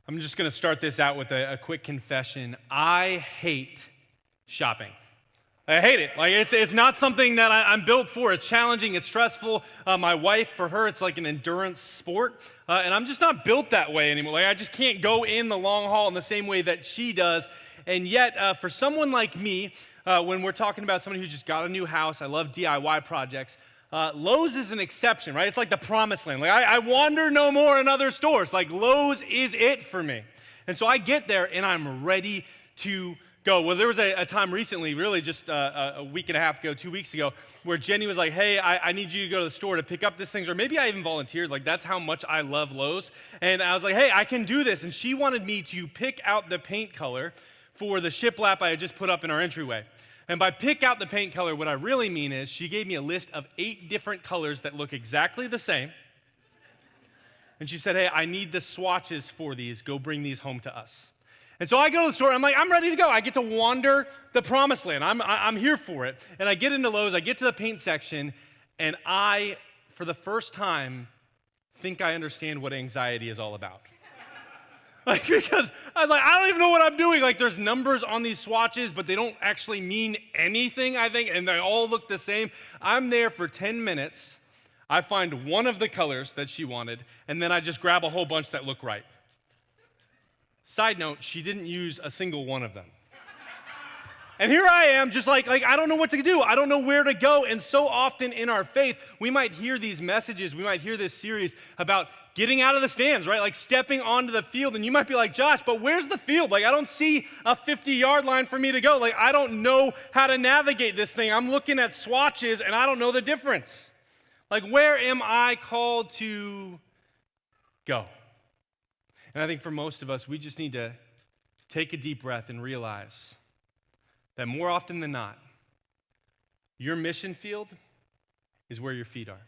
I'm just going to start this out with a quick confession. I hate shopping. I hate it. Like it's not something that I'm built for. It's challenging. It's stressful. My wife, for her, it's like an endurance sport, and I'm just not built that way anymore. Like I just can't go in the long haul in the same way that she does. And yet, for someone like me, when we're talking about somebody who just got a new house, I love DIY projects. Lowe's is an exception, right? It's like the promised land. Like I wander no more in other stores. Like Lowe's is it for me. And so I get there and I'm ready to go. Well, there was a time recently, really just a week and a half ago, 2 weeks ago, where Jenny was like, hey, I need you to go to the store to pick up this thing. Or maybe I even volunteered. Like that's how much I love Lowe's. And I was like, hey, I can do this. And she wanted me to pick out the paint color for the shiplap I had just put up in our entryway. And by pick out the paint color, what I really mean is she gave me a list of 8 different colors that look exactly the same. And she said, hey, I need the swatches for these. Go bring these home to us. And so I go to the store, and I'm like, I'm ready to go. I get to wander the promised land. I'm here for it. And I get into Lowe's, I get to the paint section, and I, for the first time, think I understand what anxiety is all about. Like, because I was like, I don't even know what I'm doing. Like, there's numbers on these swatches, but they don't actually mean anything, I think, and they all look the same. I'm there for 10 minutes. I find one of the colors that she wanted, and then I just grab a whole bunch that look right. Side note, she didn't use a single one of them. And here I am, just like I don't know what to do. I don't know where to go. And so often in our faith, we might hear these messages, we might hear this series about getting out of the stands, right? Like stepping onto the field. And you might be like, Josh, but where's the field? Like I don't see a 50-yard line for me to go. Like I don't know how to navigate this thing. I'm looking at swatches and I don't know the difference. Like where am I called to go? And I think for most of us, we just need to take a deep breath and realize that more often than not, your mission field is where your feet are.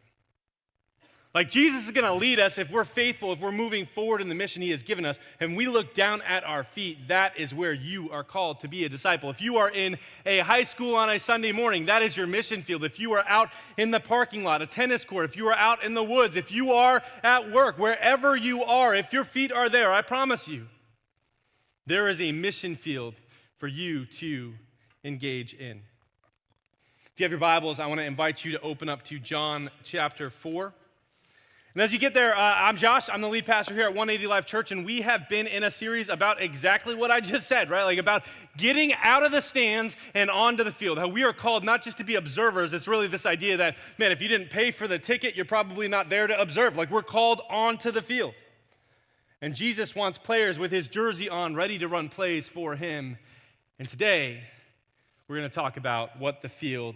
Like Jesus is gonna lead us if we're faithful, if we're moving forward in the mission he has given us, and we look down at our feet, that is where you are called to be a disciple. If you are in a high school on a Sunday morning, that is your mission field. If you are out in the parking lot, a tennis court, if you are out in the woods, if you are at work, wherever you are, if your feet are there, I promise you, there is a mission field for you to engage in. If you have your Bibles, I want to invite you to open up to John chapter 4. And as you get there, I'm Josh. I'm the lead pastor here at 180 Life Church, and we have been in a series about exactly what I just said, right? Like about getting out of the stands and onto the field. How we are called not just to be observers. It's really this idea that, man, if you didn't pay for the ticket, you're probably not there to observe. Like we're called onto the field. And Jesus wants players with his jersey on, ready to run plays for him. And today, we're going to talk about what the field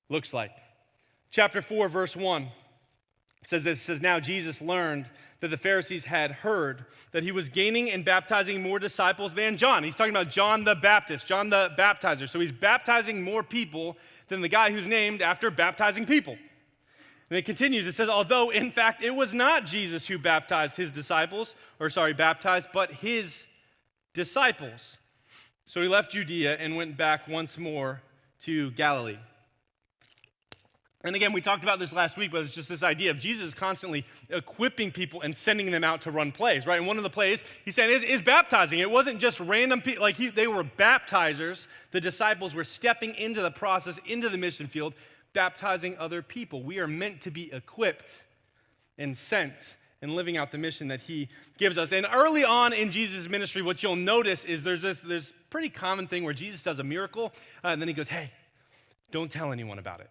looks like. Chapter 4, verse 1 says this. It says, now Jesus learned that the Pharisees had heard that he was gaining and baptizing more disciples than John. He's talking about John the Baptist, John the baptizer. So he's baptizing more people than the guy who's named after baptizing people. And it continues. It says, although in fact it was not Jesus who baptized, but his disciples. So he left Judea and went back once more to Galilee. And again, we talked about this last week, but it's just this idea of Jesus constantly equipping people and sending them out to run plays, right? And one of the plays, he said, is baptizing. It wasn't just random people, they were baptizers. The disciples were stepping into the process, into the mission field, baptizing other people. We are meant to be equipped and sent and living out the mission that he gives us. And early on in Jesus' ministry, what you'll notice is there's this pretty common thing where Jesus does a miracle, and then he goes, hey, don't tell anyone about it.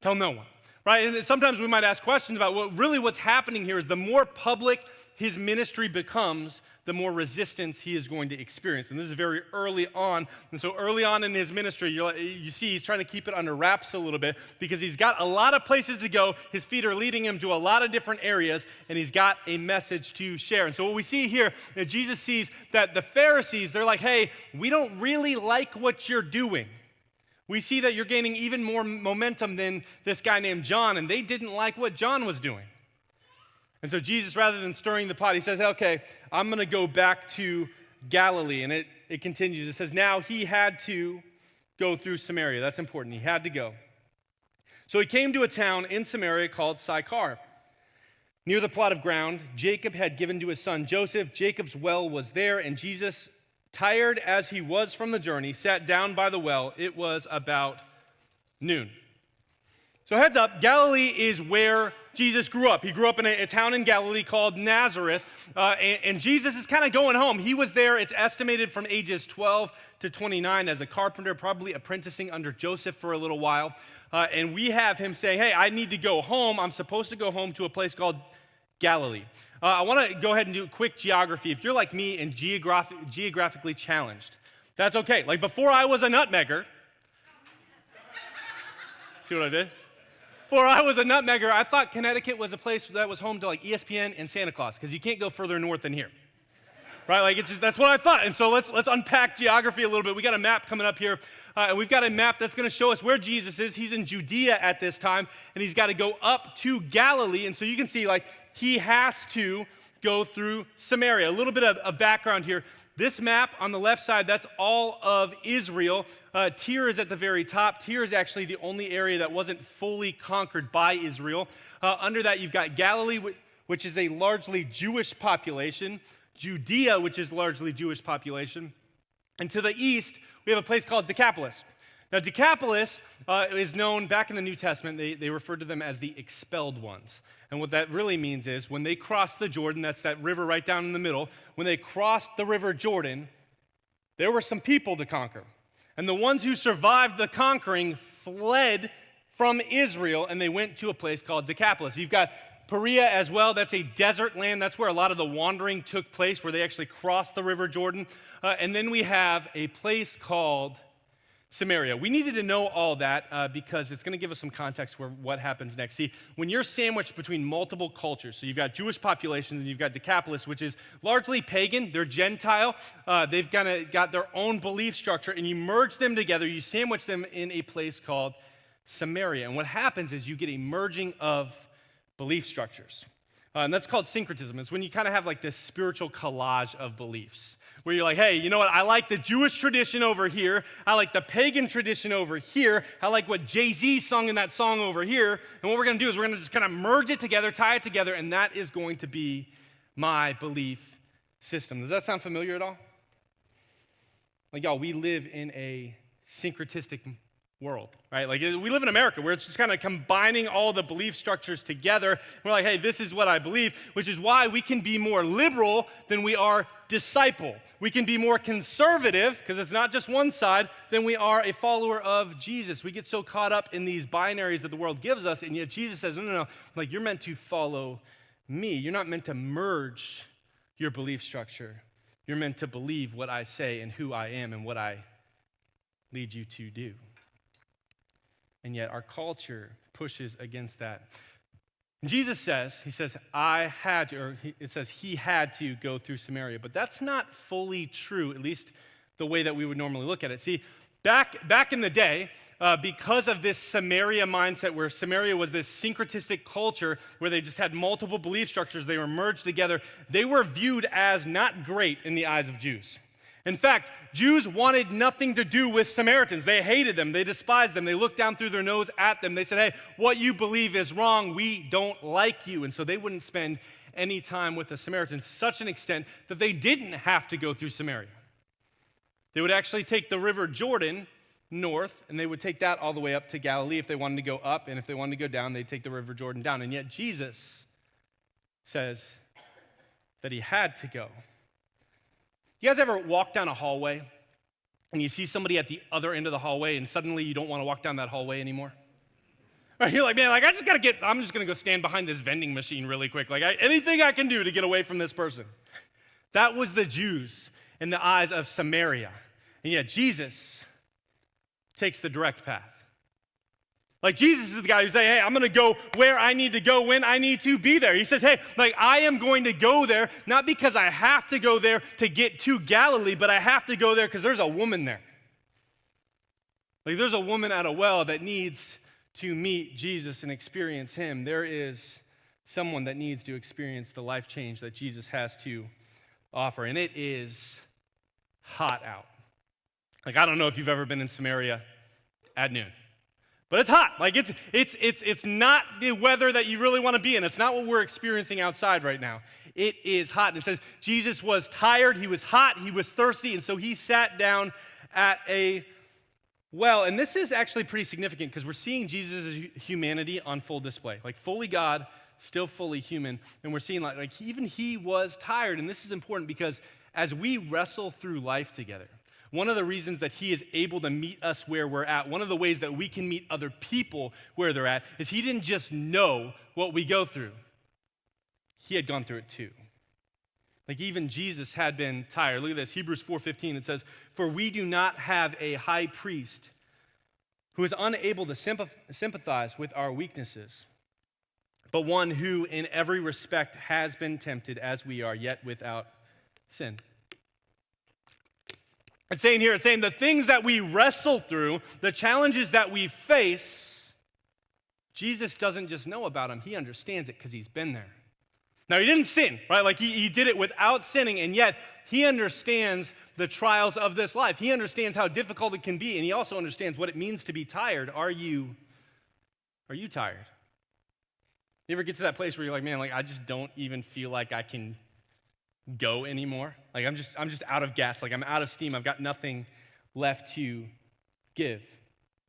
Tell no one, right? And sometimes we might ask questions about what's happening here is the more public his ministry becomes, the more resistance he is going to experience. And this is very early on. And so early on in his ministry, you see he's trying to keep it under wraps a little bit because he's got a lot of places to go. His feet are leading him to a lot of different areas, and he's got a message to share. And so what we see here is Jesus sees that the Pharisees, they're like, hey, we don't really like what you're doing. We see that you're gaining even more momentum than this guy named John, and they didn't like what John was doing. And so Jesus, rather than stirring the pot, he says, okay, I'm going to go back to Galilee. And it continues. It says, now he had to go through Samaria. That's important. He had to go. So he came to a town in Samaria called Sychar. Near the plot of ground Jacob had given to his son Joseph, Jacob's well was there, and Jesus, tired as he was from the journey, sat down by the well. It was about noon. So heads up, Galilee is where Jesus grew up. He grew up in a town in Galilee called Nazareth, and Jesus is kind of going home. He was there, it's estimated, from ages 12 to 29 as a carpenter, probably apprenticing under Joseph for a little while. And we have him say, hey, I need to go home. I'm supposed to go home to a place called Galilee. I want to go ahead and do a quick geography. If you're like me and geographically challenged, that's okay. Like before I was a nutmegger, see what I did? Before I was a nutmegger, I thought Connecticut was a place that was home to like ESPN and Santa Claus, because you can't go further north than here. Right? Like it's just, that's what I thought. And so let's unpack geography a little bit. We got a map coming up here, and we've got a map that's going to show us where Jesus is. He's in Judea at this time, and he's got to go up to Galilee. And so you can see, like, he has to go through Samaria. A little bit of background here. This map on the left side, that's all of Israel. Tyre is at the very top. Tyre is actually the only area that wasn't fully conquered by Israel. Under that, you've got Galilee, which is a largely Jewish population. Judea, which is largely Jewish population. And to the east, we have a place called Decapolis. Now, Decapolis is known, back in the New Testament, they referred to them as the expelled ones. And what that really means is when they crossed the Jordan, that's that river right down in the middle, when they crossed the river Jordan, there were some people to conquer. And the ones who survived the conquering fled from Israel, and they went to a place called Decapolis. You've got Perea as well. That's a desert land. That's where a lot of the wandering took place, where they actually crossed the river Jordan. And then we have a place called Samaria. We needed to know all that because it's going to give us some context for what happens next. See, when you're sandwiched between multiple cultures, so you've got Jewish populations and you've got Decapolis, which is largely pagan, they're Gentile, they've kind of got their own belief structure, and you merge them together, you sandwich them in a place called Samaria. And what happens is you get a merging of belief structures. And that's called syncretism. It's when you kind of have like this spiritual collage of beliefs, where you're like, hey, you know what? I like the Jewish tradition over here. I like the pagan tradition over here. I like what Jay-Z sung in that song over here. And what we're going to do is we're going to just kind of merge it together, tie it together, and that is going to be my belief system. Does that sound familiar at all? Like, y'all, we live in a syncretistic world, right? Like, we live in America, where it's just kind of combining all the belief structures together. We're like, hey, this is what I believe, which is why we can be more liberal than we are disciple. We can be more conservative, because it's not just one side, than we are a follower of Jesus. We get so caught up in these binaries that the world gives us, and yet Jesus says, no, like, you're meant to follow me. You're not meant to merge your belief structure. You're meant to believe what I say and who I am and what I lead you to do. And yet our culture pushes against that. And Jesus says, he says he had to go through Samaria. But that's not fully true, at least the way that we would normally look at it. See, back in the day, because of this Samaria mindset, where Samaria was this syncretistic culture where they just had multiple belief structures, they were merged together, they were viewed as not great in the eyes of Jews. In fact, Jews wanted nothing to do with Samaritans. They hated them. They despised them. They looked down through their nose at them. They said, hey, what you believe is wrong. We don't like you. And so they wouldn't spend any time with the Samaritans, such an extent that they didn't have to go through Samaria. They would actually take the river Jordan north, and they would take that all the way up to Galilee if they wanted to go up, and if they wanted to go down, they'd take the river Jordan down. And yet Jesus says that he had to go. You guys ever walk down a hallway and you see somebody at the other end of the hallway and suddenly you don't want to walk down that hallway anymore? Right, you're like, man, like I'm just going to go stand behind this vending machine really quick. Like anything I can do to get away from this person. That was the Jews in the eyes of Samaria. And yet Jesus takes the direct path. Like Jesus is the guy who says, hey, I'm going to go where I need to go when I need to be there. He says, hey, like I am going to go there, not because I have to go there to get to Galilee, but I have to go there because there's a woman there. Like there's a woman at a well that needs to meet Jesus and experience him. There is someone that needs to experience the life change that Jesus has to offer, and it is hot out. Like, I don't know if you've ever been in Samaria at noon, but it's hot. Like, it's not the weather that you really want to be in. It's not what we're experiencing outside right now. It is hot. And it says Jesus was tired, he was hot, he was thirsty, and so he sat down at a well. And this is actually pretty significant because we're seeing Jesus' humanity on full display. Like, fully God, still fully human. And we're seeing like even he was tired. And this is important because as we wrestle through life together, one of the reasons that he is able to meet us where we're at, one of the ways that we can meet other people where they're at, is he didn't just know what we go through. He had gone through it too. Like, even Jesus had been tired. Look at this, Hebrews 4:15, it says, "For we do not have a high priest who is unable to sympathize with our weaknesses, but one who in every respect has been tempted as we are, yet without sin." It's saying here, it's saying the things that we wrestle through, the challenges that we face, Jesus doesn't just know about them, he understands it because he's been there. Now, he didn't sin, right? Like, he did it without sinning, and yet he understands the trials of this life. He understands how difficult it can be, and he also understands what it means to be tired. Are you tired? You ever get to that place where you're like, man, like, I just don't even feel like I can go anymore? Like, I'm just out of gas. Like, I'm out of steam. I've got nothing left to give.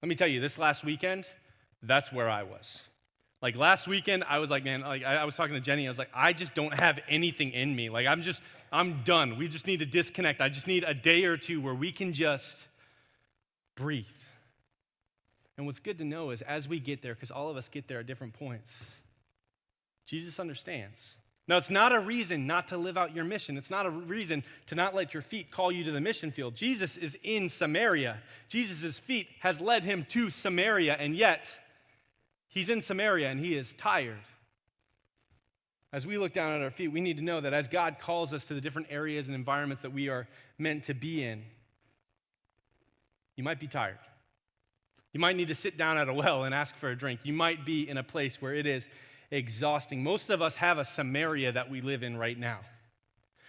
Let me tell you, this last weekend, that's where I was. Like, last weekend, I was like, man, like, I was talking to Jenny. I was like, I just don't have anything in me. Like, I'm done. We just need to disconnect. I just need a day or two where we can just breathe. And what's good to know is as we get there, because all of us get there at different points, Jesus understands. Now, it's not a reason not to live out your mission. It's not a reason to not let your feet call you to the mission field. Jesus is in Samaria. Jesus' feet has led him to Samaria, and yet he's in Samaria and he is tired. As we look down at our feet, we need to know that as God calls us to the different areas and environments that we are meant to be in, you might be tired. You might need to sit down at a well and ask for a drink. You might be in a place where it is exhausting. Most of us have a Samaria that we live in right now.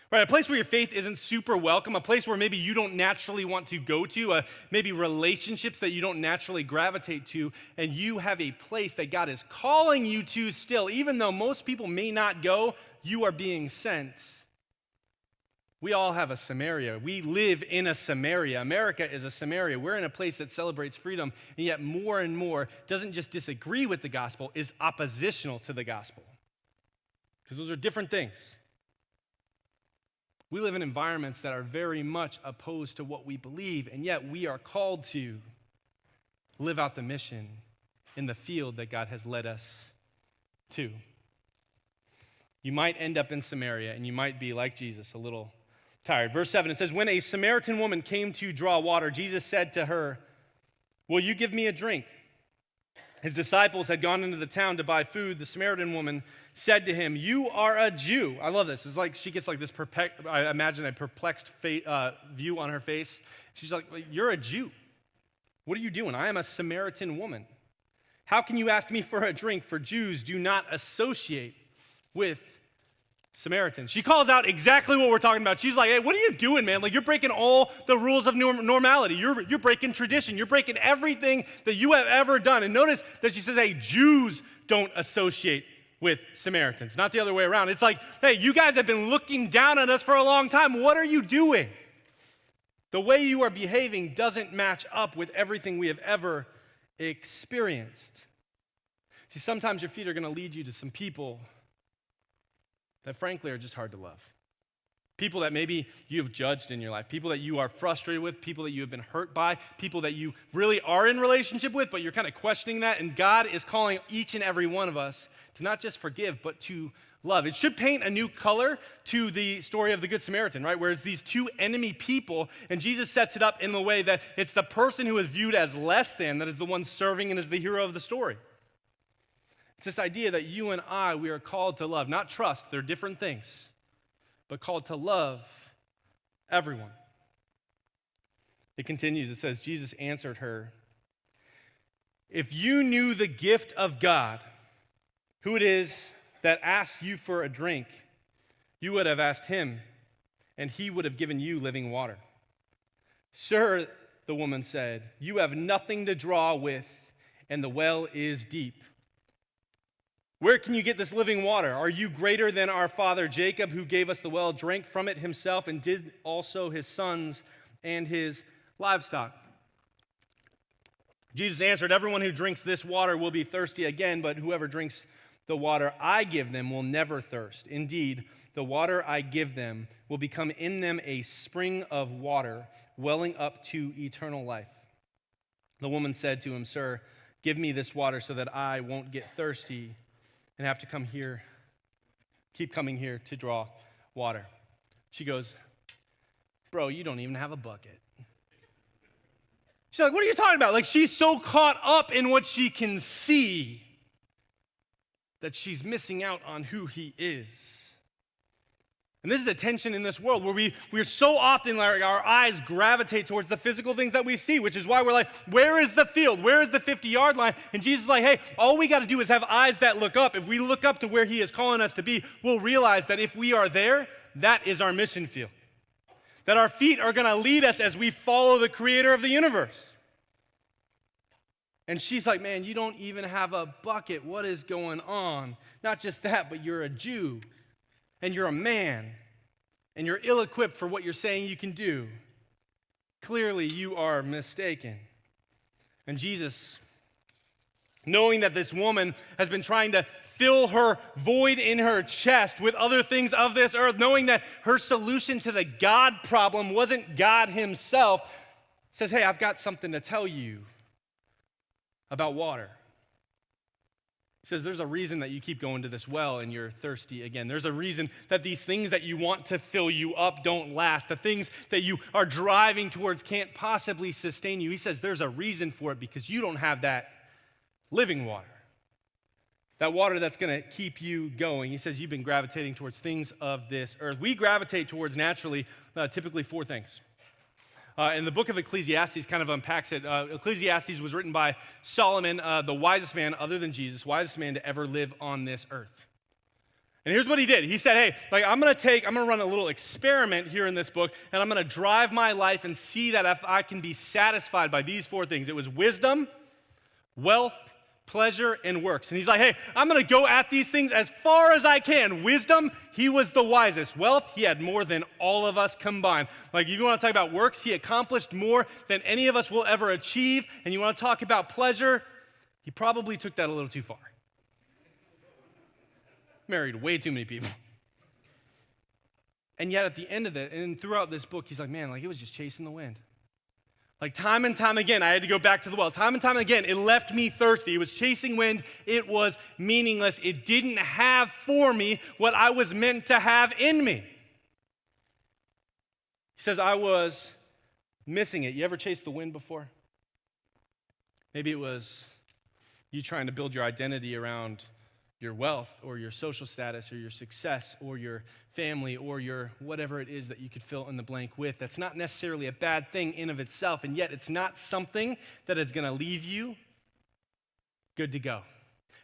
Right, a place where your faith isn't super welcome, a place where maybe you don't naturally want to go to, maybe relationships that you don't naturally gravitate to, and you have a place that God is calling you to still. Even though most people may not go, you are being sent. We all have a Samaria. We live in a Samaria. America is a Samaria. We're in a place that celebrates freedom, and yet more and more doesn't just disagree with the gospel, is oppositional to the gospel. Because those are different things. We live in environments that are very much opposed to what we believe, and yet we are called to live out the mission in the field that God has led us to. You might end up in Samaria, and you might be like Jesus, a little tired. Verse 7, it says, "When a Samaritan woman came to draw water, Jesus said to her, 'Will you give me a drink?' His disciples had gone into the town to buy food. The Samaritan woman said to him, 'You are a Jew.'" I love this. It's like she gets like this, I imagine a perplexed view on her face. She's like, "You're a Jew. What are you doing? I am a Samaritan woman. How can you ask me for a drink? For Jews do not associate with Samaritans." She calls out exactly what we're talking about. She's like, "Hey, what are you doing, man? Like, you're breaking all the rules of normality. You're breaking tradition. You're breaking everything that you have ever done." And notice that she says, "Hey, Jews don't associate with Samaritans," not the other way around. It's like, "Hey, you guys have been looking down at us for a long time. What are you doing? The way you are behaving doesn't match up with everything we have ever experienced." See, sometimes your feet are going to lead you to some people that frankly are just hard to love. People that maybe you have judged in your life, people that you are frustrated with, people that you have been hurt by, people that you really are in relationship with, but you're kind of questioning that. And God is calling each and every one of us to not just forgive, but to love. It should paint a new color to the story of the Good Samaritan, right? Where it's these two enemy people, and Jesus sets it up in the way that it's the person who is viewed as less than that is the one serving and is the hero of the story. It's this idea that you and I, we are called to love, not trust, they're different things, but called to love everyone. It continues, it says, Jesus answered her, "If you knew the gift of God, who it is that asks you for a drink, you would have asked him, and he would have given you living water." Sir, the woman said, you have nothing to draw with, and the well is deep. Where can you get this living water? Are you greater than our father Jacob, who gave us the well, drank from it himself, and did also his sons and his livestock? Jesus answered, everyone who drinks this water will be thirsty again, but whoever drinks the water I give them will never thirst. Indeed, the water I give them will become in them a spring of water, welling up to eternal life. The woman said to him, Sir, give me this water so that I won't get thirsty and have to keep coming here to draw water. She goes, bro, you don't even have a bucket. She's like, what are you talking about? Like, she's so caught up in what she can see that she's missing out on who he is. And this is a tension in this world where we're so often, like, our eyes gravitate towards the physical things that we see, which is why we're like, where is the field? Where is the 50-yard line? And Jesus is like, hey, all we got to do is have eyes that look up. If we look up to where he is calling us to be, we'll realize that if we are there, that is our mission field. That our feet are going to lead us as we follow the creator of the universe. And she's like, man, you don't even have a bucket. What is going on? Not just that, but you're a Jew. And you're a man, and you're ill-equipped for what you're saying you can do. Clearly, you are mistaken. And Jesus, knowing that this woman has been trying to fill her void in her chest with other things of this earth, knowing that her solution to the God problem wasn't God himself, says, hey, I've got something to tell you about water. He says, there's a reason that you keep going to this well and you're thirsty again. There's a reason that these things that you want to fill you up don't last. The things that you are driving towards can't possibly sustain you. He says there's a reason for it because you don't have that living water. That water that's going to keep you going. He says you've been gravitating towards things of this earth. We gravitate towards naturally, typically 4 things. And the book of Ecclesiastes kind of unpacks it. Ecclesiastes was written by Solomon, the wisest man other than Jesus, wisest man to ever live on this earth. And here's what he did. He said, hey, like I'm going to run a little experiment here in this book, and I'm going to drive my life and see that if I can be satisfied by these 4 things. It was wisdom, wealth, pleasure, and works. And he's like, hey, I'm going to go at these things as far as I can. Wisdom, he was the wisest. Wealth, he had more than all of us combined. Like, you want to talk about works, he accomplished more than any of us will ever achieve. And you want to talk about pleasure, he probably took that a little too far. Married way too many people. And yet at the end of it, and throughout this book, he's like, man, like it was just chasing the wind. Like time and time again, I had to go back to the well. Time and time again, it left me thirsty. It was chasing wind. It was meaningless. It didn't have for me what I was meant to have in me. He says, I was missing it. You ever chased the wind before? Maybe it was you trying to build your identity around your wealth or your social status or your success or your family or your whatever it is that you could fill in the blank with. That's not necessarily a bad thing in of itself, and yet it's not something that is going to leave you good to go.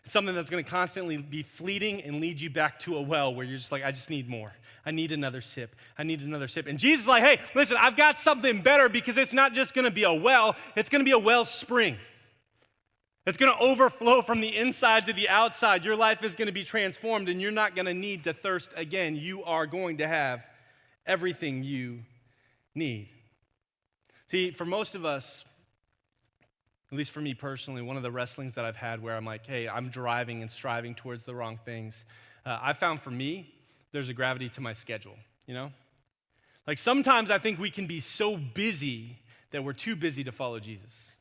It's something that's going to constantly be fleeting and lead you back to a well where you're just like, I just need more. I need another sip. I need another sip. And Jesus is like, hey, listen, I've got something better because it's not just going to be a well, it's going to be a wellspring. It's going to overflow from the inside to the outside. Your life is going to be transformed, and you're not going to need to thirst again. You are going to have everything you need. See, for most of us, at least for me personally, one of the wrestlings that I've had where I'm like, hey, I'm driving and striving towards the wrong things, I found for me, there's a gravity to my schedule, you know? Like sometimes I think we can be so busy that we're too busy to follow Jesus.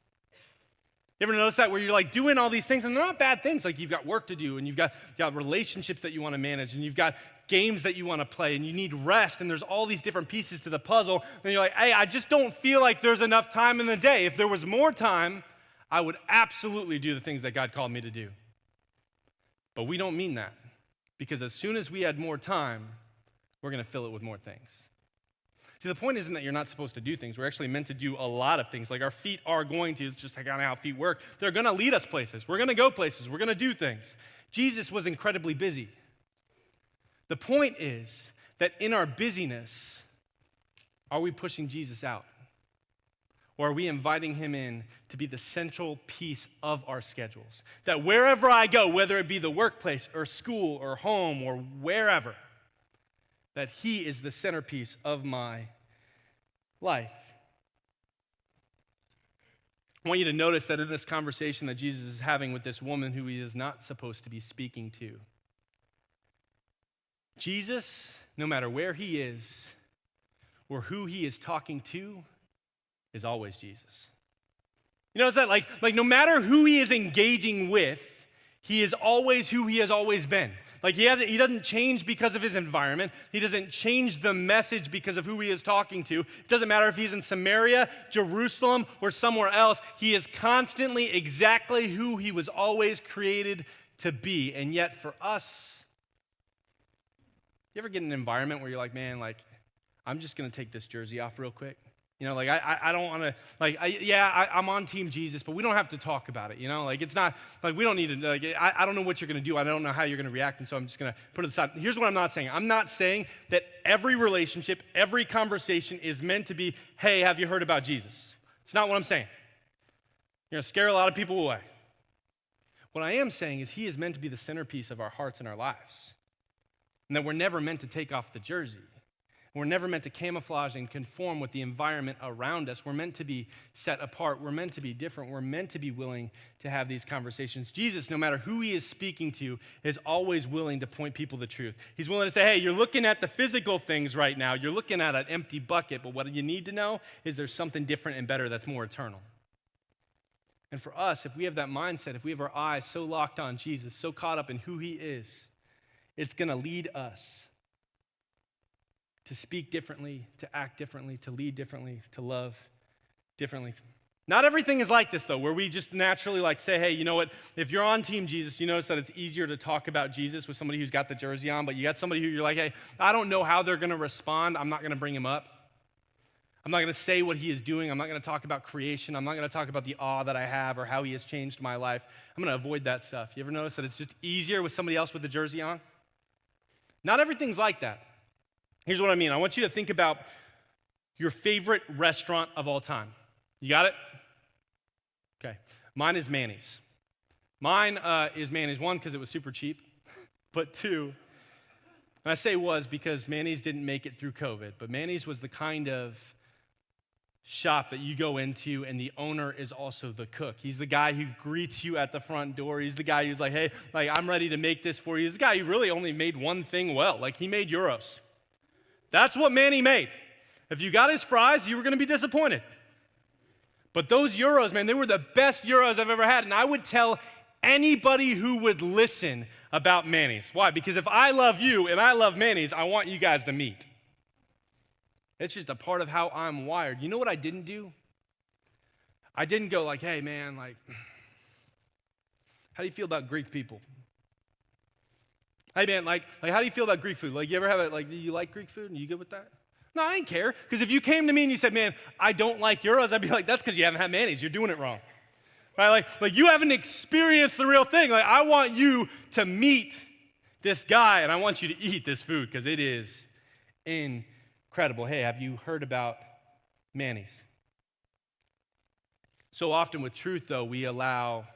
You ever notice that where you're like doing all these things and they're not bad things, like you've got work to do and you've got relationships that you want to manage and you've got games that you want to play and you need rest and there's all these different pieces to the puzzle and you're like, hey, I just don't feel like there's enough time in the day. If there was more time, I would absolutely do the things that God called me to do. But we don't mean that because as soon as we had more time, we're going to fill it with more things. See, the point isn't that you're not supposed to do things. We're actually meant to do a lot of things. Like our feet are going to, it's just kind of how feet work. They're going to lead us places. We're going to go places. We're going to do things. Jesus was incredibly busy. The point is that in our busyness, are we pushing Jesus out? Or are we inviting him in to be the central piece of our schedules? That wherever I go, whether it be the workplace or school or home or wherever, that he is the centerpiece of my life. I want you to notice that in this conversation that Jesus is having with this woman who he is not supposed to be speaking to, Jesus, no matter where he is or who he is talking to, is always Jesus. You notice that? Like no matter who he is engaging with, he is always who he has always been. Like he doesn't change because of his environment. He doesn't change the message because of who he is talking to. It doesn't matter if he's in Samaria, Jerusalem, or somewhere else. He is constantly exactly who he was always created to be. And yet for us, you ever get in an environment where you're like, man, like, I'm just going to take this jersey off real quick? You know, like, I don't want to, like, I'm on Team Jesus, but we don't have to talk about it, you know? Like, it's not, like, we don't need to, like, I don't know what you're going to do. I don't know how you're going to react, and so I'm just going to put it aside. Here's what I'm not saying. I'm not saying that every relationship, every conversation is meant to be, hey, have you heard about Jesus? It's not what I'm saying. You're going to scare a lot of people away. What I am saying is he is meant to be the centerpiece of our hearts and our lives, and that we're never meant to take off the jersey. We're never meant to camouflage and conform with the environment around us. We're meant to be set apart. We're meant to be different. We're meant to be willing to have these conversations. Jesus, no matter who he is speaking to, is always willing to point people to the truth. He's willing to say, hey, you're looking at the physical things right now. You're looking at an empty bucket, but what you need to know is there's something different and better that's more eternal. And for us, if we have that mindset, if we have our eyes so locked on Jesus, so caught up in who he is, it's going to lead us to speak differently, to act differently, to lead differently, to love differently. Not everything is like this, though, where we just naturally like say, hey, you know what? If you're on Team Jesus, you notice that it's easier to talk about Jesus with somebody who's got the jersey on, but you got somebody who you're like, hey, I don't know how they're going to respond. I'm not going to bring him up. I'm not going to say what he is doing. I'm not going to talk about creation. I'm not going to talk about the awe that I have or how he has changed my life. I'm going to avoid that stuff. You ever notice that it's just easier with somebody else with the jersey on? Not everything's like that. Here's what I mean. I want you to think about your favorite restaurant of all time. You got it? Okay. Mine is Manny's. Mine is Manny's, one, because it was super cheap, but two, and I say was because Manny's didn't make it through COVID, but Manny's was the kind of shop that you go into and the owner is also the cook. He's the guy who greets you at the front door. He's the guy who's like, hey, like, I'm ready to make this for you. He's the guy who really only made one thing well. Like, he made gyros. That's what Manny made. If you got his fries, you were going to be disappointed. But those gyros, man, they were the best gyros I've ever had. And I would tell anybody who would listen about Manny's. Why? Because if I love you and I love Manny's, I want you guys to meet. It's just a part of how I'm wired. You know what I didn't do? I didn't go like, hey, man, like, how do you feel about Greek people? Hey, man, like, how do you feel about Greek food? Like, you ever have it, like, do you like Greek food? And you good with that? No, I didn't care. Because if you came to me and you said, man, I don't like gyros, I'd be like, that's because you haven't had Manny's. You're doing it wrong. Right? Like you haven't experienced the real thing. Like, I want you to meet this guy, and I want you to eat this food because it is incredible. Hey, have you heard about Manny's? So often with truth, though, we allow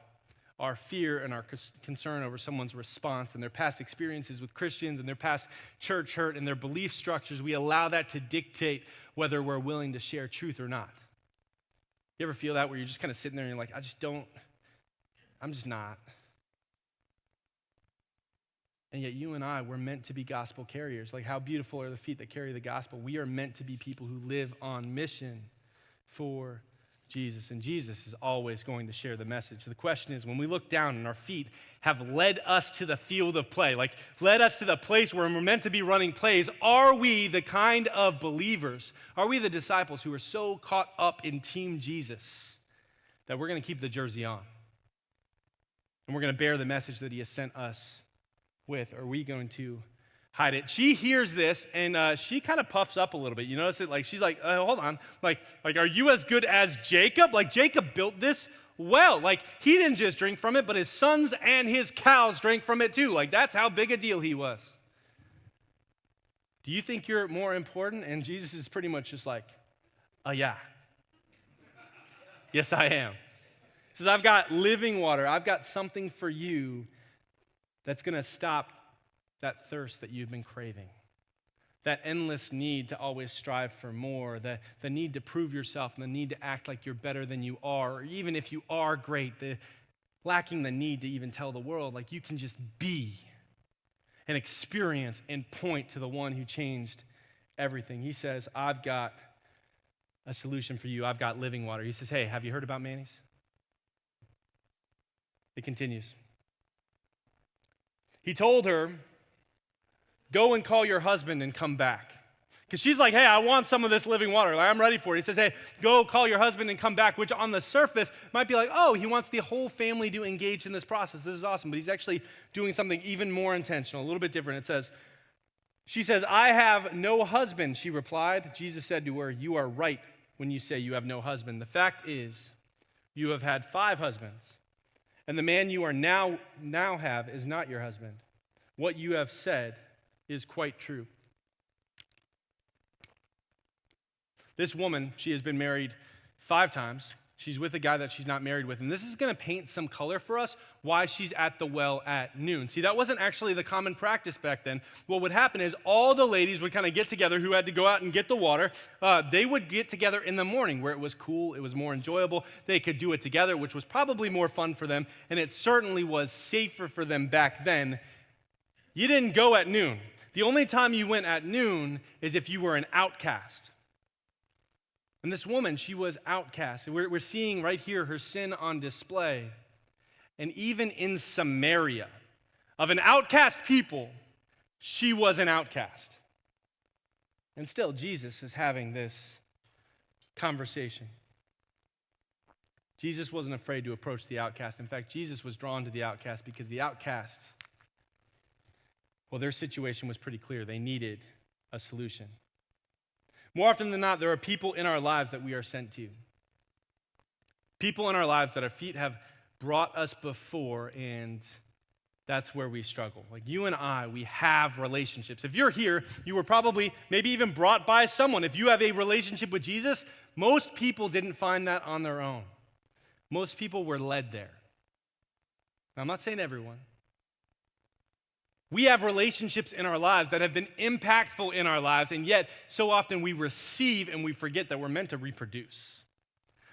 our fear and our concern over someone's response and their past experiences with Christians and their past church hurt and their belief structures, we allow that to dictate whether we're willing to share truth or not. You ever feel that where you're just kind of sitting there and you're like, I'm just not. And yet you and I, we're meant to be gospel carriers. Like, how beautiful are the feet that carry the gospel? We are meant to be people who live on mission for Jesus, and Jesus is always going to share the message. The question is, when we look down and our feet have led us to the field of play, like led us to the place where we're meant to be running plays, are we the kind of believers, are we the disciples who are so caught up in Team Jesus that we're going to keep the jersey on? And we're going to bear the message that he has sent us with? Or are we going to hide it? She hears this and she kind of puffs up a little bit. You notice it? Like, she's like, hold on. Like, are you as good as Jacob? Like, Jacob built this well. Like, he didn't just drink from it, but his sons and his cows drank from it too. Like, that's how big a deal he was. Do you think you're more important? And Jesus is pretty much just like, yeah. Yes, I am. He says, I've got living water. I've got something for you that's going to stop that thirst that you've been craving. That endless need to always strive for more, the need to prove yourself and the need to act like you're better than you are, or even if you are great, lacking the need to even tell the world, like you can just be and experience and point to the one who changed everything. He says, I've got a solution for you. I've got living water. He says, hey, have you heard about Manny's? It continues. He told her, go and call your husband and come back. Because she's like, hey, I want some of this living water. Like, I'm ready for it. He says, hey, go call your husband and come back, which on the surface might be like, oh, he wants the whole family to engage in this process. This is awesome. But he's actually doing something even more intentional, a little bit different. It says, she says, I have no husband, she replied. Jesus said to her, you are right when you say you have no husband. The fact is, you have had 5 husbands, and the man you are now have is not your husband. What you have said is quite true. This woman, she has been married 5 times. She's with a guy that she's not married with. And this is going to paint some color for us why she's at the well at noon. See, that wasn't actually the common practice back then. What would happen is all the ladies would kind of get together who had to go out and get the water. They would get together in the morning where it was cool, it was more enjoyable. They could do it together, which was probably more fun for them. And it certainly was safer for them back then. You didn't go at noon. The only time you went at noon is if you were an outcast. And this woman, she was outcast. We're seeing right here her sin on display. And even in Samaria, of an outcast people, she was an outcast. And still, Jesus is having this conversation. Jesus wasn't afraid to approach the outcast. In fact, Jesus was drawn to the outcast because the outcast, well, their situation was pretty clear. They needed a solution. More often than not, there are people in our lives that we are sent to. People in our lives that our feet have brought us before, and that's where we struggle. Like you and I, we have relationships. If you're here, you were probably maybe even brought by someone. If you have a relationship with Jesus, most people didn't find that on their own. Most people were led there. Now, I'm not saying everyone. We have relationships in our lives that have been impactful in our lives, and yet so often we receive and we forget that we're meant to reproduce.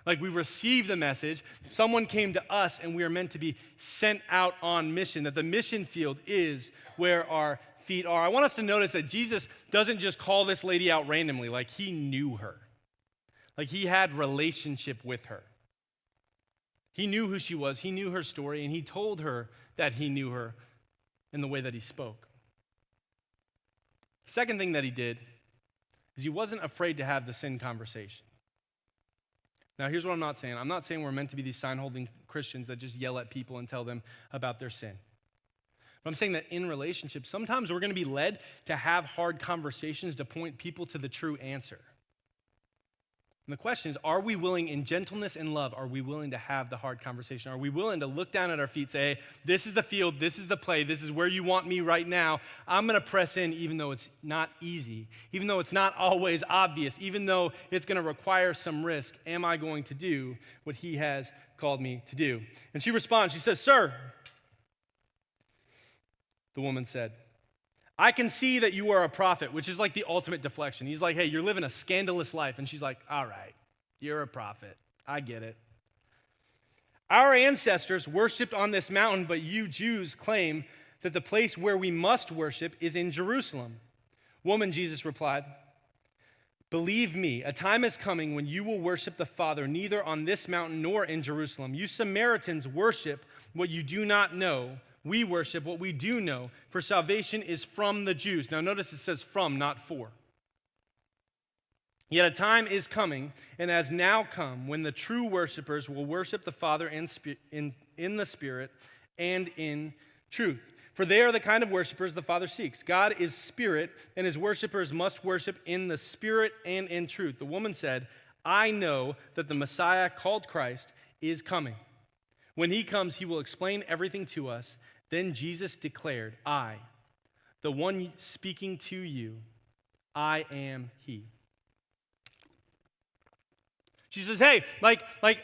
Like we receive the message, someone came to us, and we are meant to be sent out on mission, that the mission field is where our feet are. I want us to notice that Jesus doesn't just call this lady out randomly, like he knew her. Like he had relationship with her. He knew who she was, he knew her story, and he told her that he knew her in the way that he spoke. Second thing that he did is he wasn't afraid to have the sin conversation. Now, here's what I'm not saying. I'm not saying we're meant to be these sign-holding Christians that just yell at people and tell them about their sin. But I'm saying that in relationships, sometimes we're going to be led to have hard conversations to point people to the true answer. And the question is, are we willing in gentleness and love, are we willing to have the hard conversation? Are we willing to look down at our feet, say, hey, this is the field, this is the play, this is where you want me right now. I'm going to press in even though it's not easy, even though it's not always obvious, even though it's going to require some risk. Am I going to do what he has called me to do? And she responds, she says, sir, the woman said, I can see that you are a prophet, which is like the ultimate deflection. He's like, hey, you're living a scandalous life. And she's like, all right, you're a prophet. I get it. Our ancestors worshiped on this mountain, but you Jews claim that the place where we must worship is in Jerusalem. Woman, Jesus replied, believe me, a time is coming when you will worship the Father neither on this mountain nor in Jerusalem. You Samaritans worship what you do not know. We worship what we do know, for salvation is from the Jews. Now notice it says from, not for. Yet a time is coming, and has now come, when the true worshipers will worship the Father in the Spirit and in truth. For they are the kind of worshipers the Father seeks. God is spirit, and his worshipers must worship in the Spirit and in truth. The woman said, I know that the Messiah called Christ is coming. When he comes, he will explain everything to us. Then Jesus declared, I, the one speaking to you, I am he. She says, hey,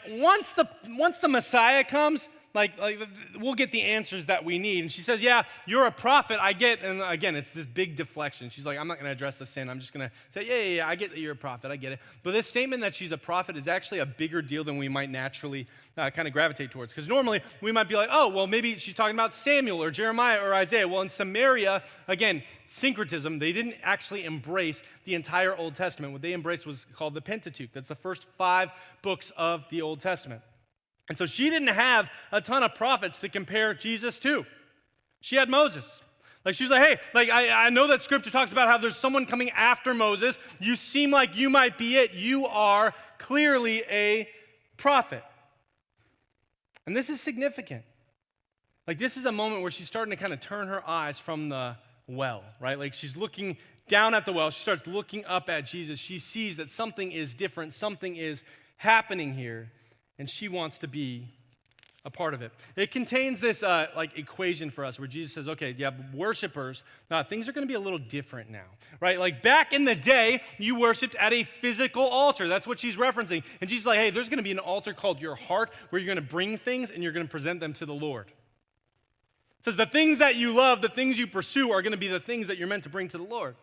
once the Messiah comes, we'll get the answers that we need. And she says, yeah, you're a prophet, I get. And again, it's this big deflection. She's like, I'm not going to address the sin. I'm just going to say, yeah, I get that you're a prophet. I get it. But this statement that she's a prophet is actually a bigger deal than we might naturally kind of gravitate towards. Because normally we might be like, oh, well, maybe she's talking about Samuel or Jeremiah or Isaiah. Well, in Samaria, again, syncretism, they didn't actually embrace the entire Old Testament. What they embraced was called the Pentateuch. That's the first 5 books of the Old Testament. And so she didn't have a ton of prophets to compare Jesus to. She had Moses. She was like, hey, I know that scripture talks about how there's someone coming after Moses. You seem like you might be it. You are clearly a prophet. And this is significant. This is a moment where she's starting to kind of turn her eyes from the well, right? She's looking down at the well. She starts looking up at Jesus. She sees that something is different. Something is happening here. And she wants to be a part of it. It contains this equation for us where Jesus says, okay, yeah, worshipers, things are going to be a little different now, right? Back in the day, you worshiped at a physical altar. That's what she's referencing. And Jesus is like, hey, there's going to be an altar called your heart where you're going to bring things and you're going to present them to the Lord. It says the things that you love, the things you pursue are going to be the things that you're meant to bring to the Lord.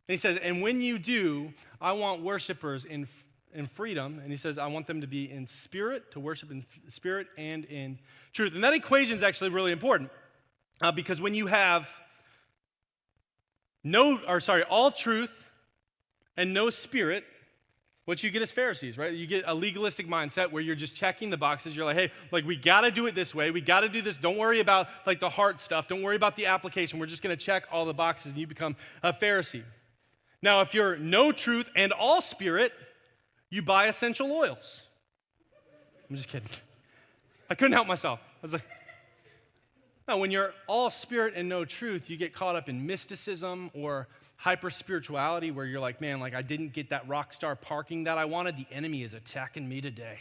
And he says, and when you do, I want worshipers in freedom, and he says, I want them to be in spirit, to worship in spirit and in truth. And that equation is actually really important because when you have all truth and no spirit, what you get is Pharisees, right? You get a legalistic mindset where you're just checking the boxes. You're like, hey, we got to do it this way. We got to do this. Don't worry about the heart stuff. Don't worry about the application. We're just going to check all the boxes, and you become a Pharisee. Now, if you're no truth and all spirit, you buy essential oils. I'm just kidding. I couldn't help myself. I was like, no, when you're all spirit and no truth, you get caught up in mysticism or hyper-spirituality where you're like, man, I didn't get that rock star parking that I wanted. The enemy is attacking me today.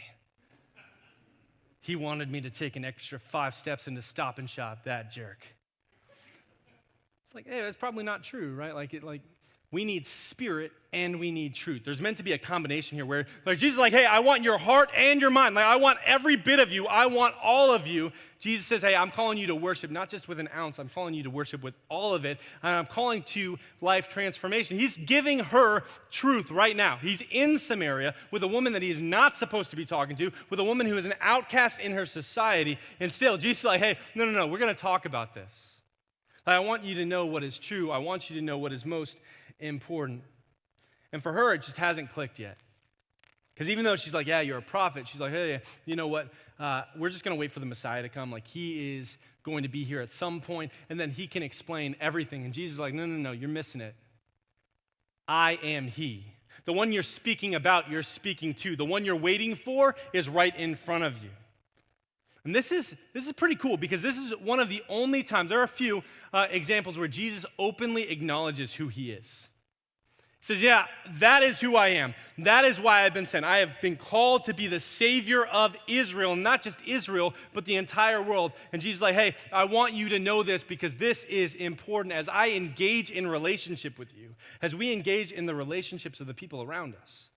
He wanted me to take an extra 5 steps into Stop and Shop, that jerk. It's like, hey, that's probably not true, right? We need spirit and we need truth. There's meant to be a combination here where Jesus is like, hey, I want your heart and your mind. I want every bit of you. I want all of you. Jesus says, hey, I'm calling you to worship, not just with an ounce. I'm calling you to worship with all of it. And I'm calling to life transformation. He's giving her truth right now. He's in Samaria with a woman that he is not supposed to be talking to, with a woman who is an outcast in her society. And still, Jesus is like, hey, no, we're going to talk about this. I want you to know what is true. I want you to know what is most important. And for her, it just hasn't clicked yet. Because even though she's like, yeah, you're a prophet, she's like, hey, you know what? We're just going to wait for the Messiah to come. He is going to be here at some point, and then he can explain everything. And Jesus is like, no, you're missing it. I am he. The one you're speaking about, you're speaking to. The one you're waiting for is right in front of you. And this is pretty cool because this is one of the only times, there are a few examples where Jesus openly acknowledges who he is. He says, yeah, that is who I am. That is why I've been sent. I have been called to be the Savior of Israel, and not just Israel, but the entire world. And Jesus is like, hey, I want you to know this because this is important as I engage in relationship with you, as we engage in the relationships of the people around us.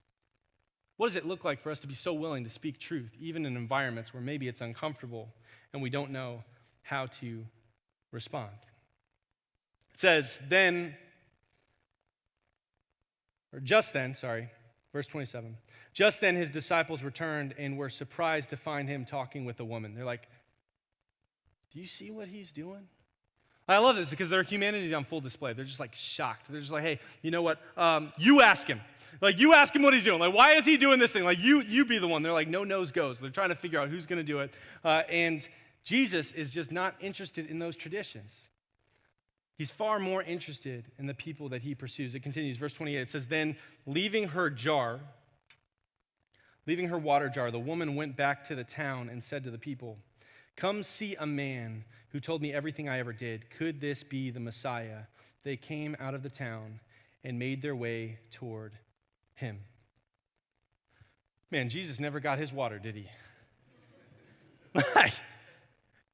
What does it look like for us to be so willing to speak truth, even in environments where maybe it's uncomfortable and we don't know how to respond? It says, verse 27. Just then his disciples returned and were surprised to find him talking with a woman. They're like, do you see what he's doing? I love this because their humanity is on full display. They're just shocked. They're just like, hey, you know what? You ask him. You ask him what he's doing. Why is he doing this thing? You be the one. They're like, no nose goes. They're trying to figure out who's going to do it. And Jesus is just not interested in those traditions. He's far more interested in the people that he pursues. It continues, verse 28. It says, then leaving her water jar, the woman went back to the town and said to the people, come see a man who told me everything I ever did. Could this be the Messiah? They came out of the town and made their way toward him. Man, Jesus never got his water, did he?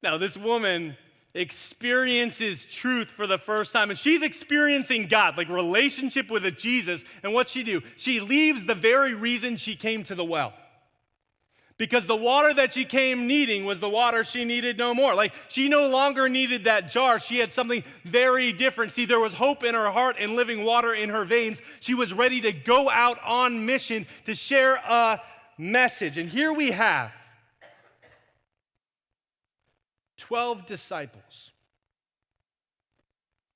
No, this woman experiences truth for the first time. And she's experiencing God, like relationship with a Jesus. And what's she do? She leaves the very reason she came to the well. Because the water that she came needing was the water she needed no more. Like, she no longer needed that jar. She had something very different. See, there was hope in her heart and living water in her veins. She was ready to go out on mission to share a message. And here we have 12 disciples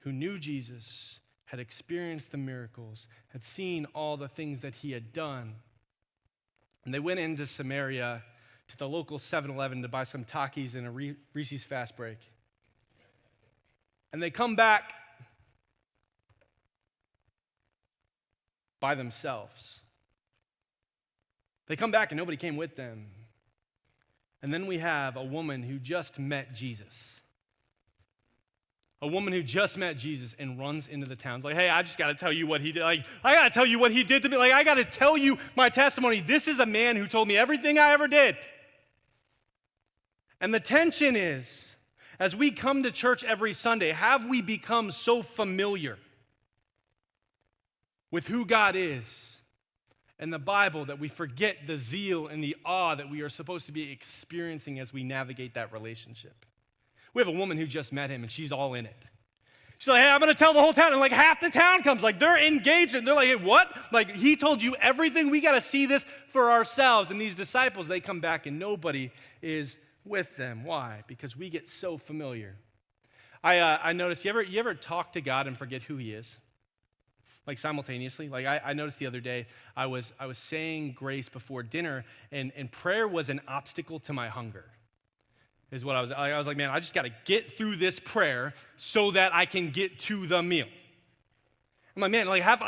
who knew Jesus, had experienced the miracles, had seen all the things that he had done. And they went into Samaria to the local 7-Eleven to buy some Takis and a Reese's Fast Break. And they come back by themselves. They come back and nobody came with them. And then we have a woman who just met Jesus. A woman who just met Jesus and runs into the towns like, hey, I just got to tell you what he did. Like, I got to tell you what he did to me. Like, I got to tell you my testimony. This is a man who told me everything I ever did. And the tension is, as we come to church every Sunday, have we become so familiar with who God is and the Bible that we forget the zeal and the awe that we are supposed to be experiencing as we navigate that relationship? We have a woman who just met him, and she's all in it. She's like, hey, I'm going to tell the whole town. And like half the town comes. Like, they're engaged. And they're like, hey, what? Like, he told you everything. We got to see this for ourselves. And these disciples, they come back, and nobody is with them. Why? Because we get so familiar. I noticed, you ever talk to God and forget who he is? Like simultaneously. Like I noticed the other day, I was saying grace before dinner, and prayer was an obstacle to my hunger. Is what I was like, man, I just got to get through this prayer so that I can get to the meal. I'm like, man, like have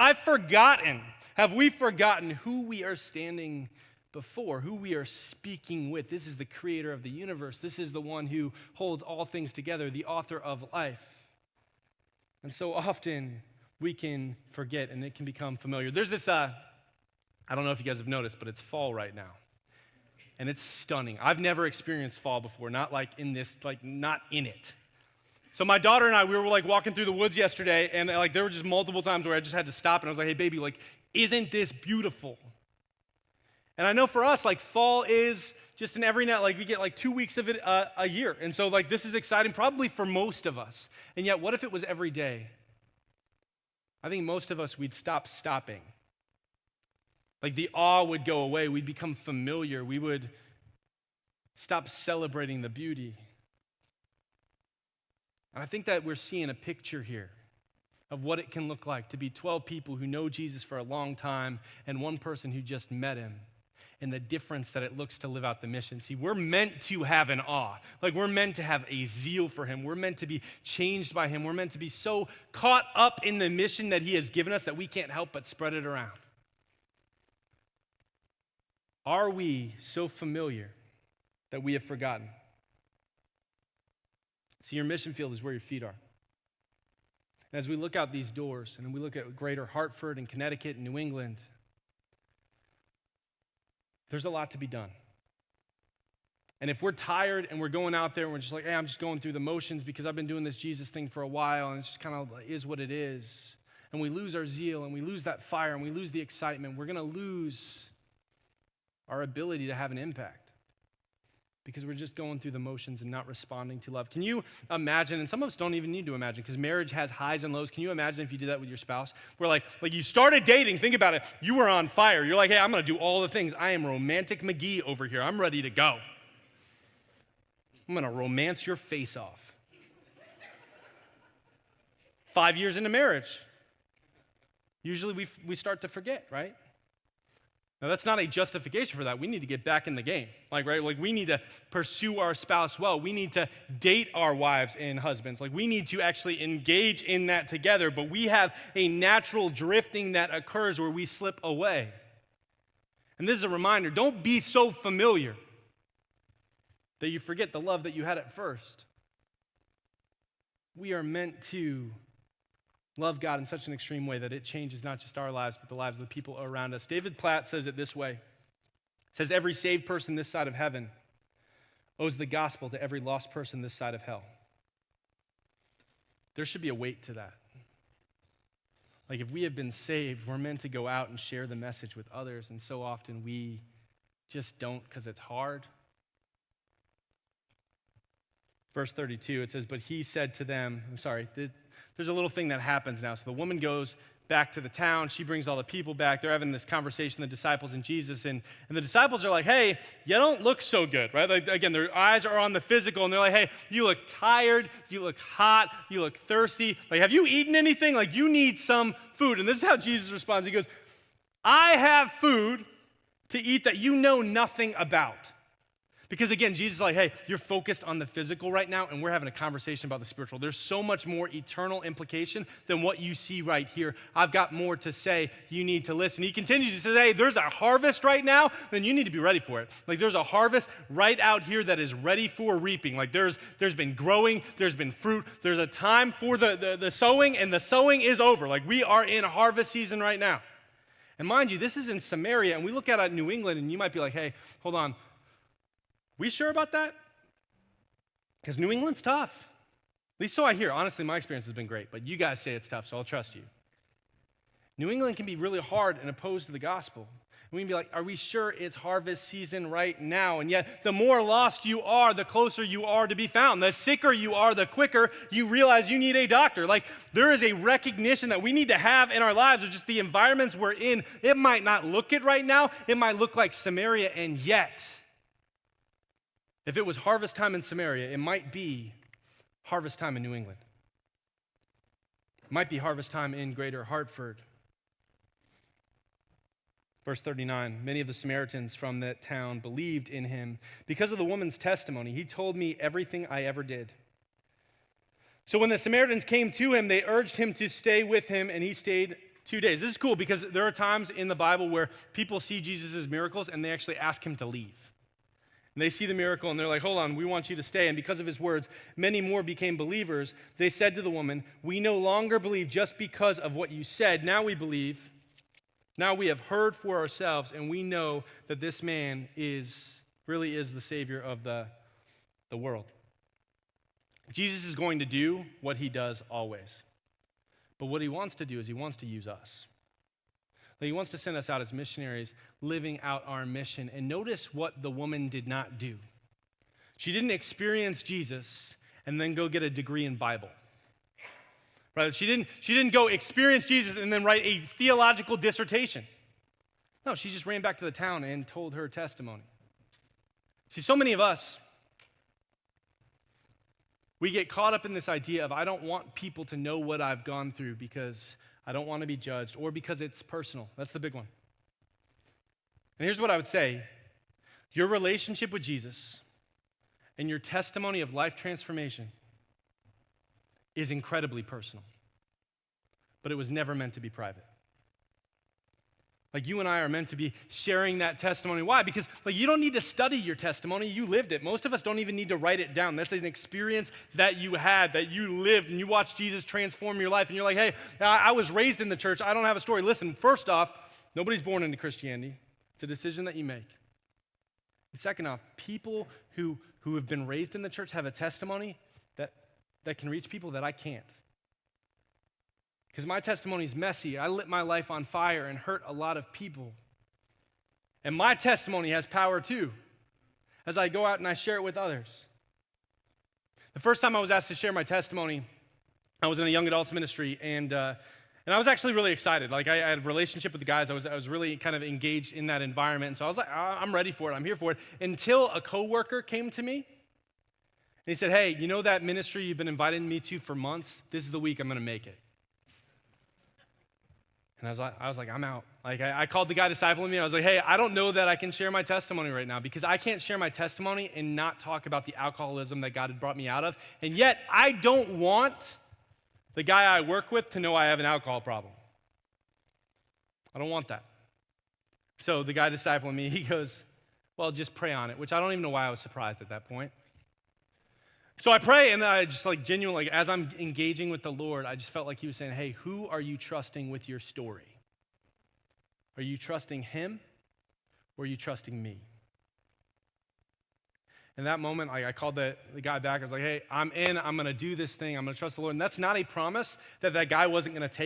we forgotten who we are standing before, who we are speaking with? This is the creator of the universe. This is the one who holds all things together, the author of life. And so often we can forget and it can become familiar. There's this, I don't know if you guys have noticed, but it's fall right now. And it's stunning. I've never experienced fall before, not like in this, like not in it. So my daughter and I, we were like walking through the woods yesterday, and like there were just multiple times where I just had to stop, and I was like, hey baby, like, isn't this beautiful? And I know for us, like fall is just in every night, like we get like 2 weeks of it a year. And so like this is exciting probably for most of us. And yet what if it was every day? I think most of us, we'd stop stopping. Like the awe would go away. We'd become familiar. We would stop celebrating the beauty. And I think that we're seeing a picture here of what it can look like to be 12 people who know Jesus for a long time and one person who just met him, and the difference that it looks to live out the mission. See, we're meant to have an awe. Like we're meant to have a zeal for him. We're meant to be changed by him. We're meant to be so caught up in the mission that he has given us that we can't help but spread it around. Are we so familiar that we have forgotten? See, your mission field is where your feet are. And as we look out these doors and we look at greater Hartford and Connecticut and New England, there's a lot to be done. And if we're tired and we're going out there and we're just like, hey, I'm just going through the motions because I've been doing this Jesus thing for a while and it just kind of is what it is, and we lose our zeal and we lose that fire and we lose the excitement, we're going to lose our ability to have an impact because we're just going through the motions and not responding to love. Can you imagine, and some of us don't even need to imagine because marriage has highs and lows. Can you imagine if you did that with your spouse? Where like you started dating, think about it, you were on fire. You're like, hey, I'm going to do all the things. I am romantic McGee over here. I'm ready to go. I'm going to romance your face off. 5 years into marriage, usually we start to forget, right? Now, that's not a justification for that. We need to get back in the game. Like we need to pursue our spouse well. We need to date our wives and husbands. Like we need to actually engage in that together, but we have a natural drifting that occurs where we slip away. And this is a reminder, don't be so familiar that you forget the love that you had at first. We are meant to love God in such an extreme way that it changes not just our lives, but the lives of the people around us. David Platt says it this way. It says, every saved person this side of heaven owes the gospel to every lost person this side of hell. there should be a weight to that. Like if we have been saved, we're meant to go out and share the message with others, and so often we just don't because it's hard. Verse 32, it says, but he said to them, there's a little thing that happens now. So the woman goes back to the town. She brings all the people back. They're having this conversation, the disciples and Jesus, and the disciples are like, hey, you don't look so good, right? Like, again, their eyes are on the physical, and they're like, hey, you look tired, you look hot, you look thirsty. Like, have you eaten anything? Like, you need some food. And this is how Jesus responds. He goes, I have food to eat that you know nothing about. Because again, Jesus is like, hey, you're focused on the physical right now, and we're having a conversation about the spiritual. There's so much more eternal implication than what you see right here. I've got more to say. You need to listen. He continues, he says, hey, there's a harvest right now, then you need to be ready for it. Like there's a harvest right out here that is ready for reaping. Like there's been growing, there's been fruit, there's a time for the sowing, and the sowing is over. Like we are in harvest season right now. And mind you, this is in Samaria, and we look at New England, and you might be like, hey, hold on. We sure about that? Because New England's tough. At least so I hear. Honestly, my experience has been great, but you guys say it's tough, so I'll trust you. New England can be really hard and opposed to the gospel. And we can be like, are we sure it's harvest season right now? And yet, the more lost you are, the closer you are to be found. The sicker you are, the quicker you realize you need a doctor. Like, there is a recognition that we need to have in our lives of just the environments we're in. It might not look it right now. It might look like Samaria, and yet, if it was harvest time in Samaria, it might be harvest time in New England. It might be harvest time in Greater Hartford. Verse 39, many of the Samaritans from that town believed in him because of the woman's testimony. He told me everything I ever did. So when the Samaritans came to him, they urged him to stay with him, and he stayed 2 days. This is cool because there are times in the Bible where people see Jesus' miracles and they actually ask him to leave. And they see the miracle and they're like, hold on, we want you to stay. And because of his words, many more became believers. They said to the woman, we no longer believe just because of what you said. Now we believe. Now we have heard for ourselves, and we know that this man really is the Savior of the world. Jesus is going to do what he does always. But what he wants to do is he wants to use us. He wants to send us out as missionaries, living out our mission. And notice what the woman did not do. She didn't experience Jesus and then go get a degree in Bible. Right? She didn't go experience Jesus and then write a theological dissertation. No, she just ran back to the town and told her testimony. See, so many of us, we get caught up in this idea of I don't want people to know what I've gone through because I don't want to be judged, or because it's personal. That's the big one. And here's what I would say. Your relationship with Jesus and your testimony of life transformation is incredibly personal, but it was never meant to be private. Like you and I are meant to be sharing that testimony. Why? Because you don't need to study your testimony. You lived it. Most of us don't even need to write it down. That's an experience that you had, that you lived, and you watched Jesus transform your life. And you're like, hey, I was raised in the church. I don't have a story. Listen, first off, nobody's born into Christianity. It's a decision that you make. And second off, people who have been raised in the church have a testimony that can reach people that I can't. Because my testimony is messy. I lit my life on fire and hurt a lot of people. And my testimony has power too, as I go out and I share it with others. The first time I was asked to share my testimony, I was in a young adults ministry, and I was actually really excited. Like I had a relationship with the guys. I was really kind of engaged in that environment. And so I was like, I'm ready for it. I'm here for it. Until a coworker came to me, and he said, hey, you know that ministry you've been inviting me to for months? This is the week I'm going to make it. And I was like, I'm out. Like I called the guy discipling me. I was like, hey, I don't know that I can share my testimony right now because I can't share my testimony and not talk about the alcoholism that God had brought me out of. And yet I don't want the guy I work with to know I have an alcohol problem. I don't want that. So the guy discipling me, he goes, well, just pray on it, which I don't even know why I was surprised at that point. So I pray, and I just genuinely, as I'm engaging with the Lord, I just felt like he was saying, hey, who are you trusting with your story? Are you trusting him, or are you trusting me? In that moment, I called the guy back. I was like, hey, I'm in. I'm going to do this thing. I'm going to trust the Lord. And that's not a promise that that guy wasn't going to take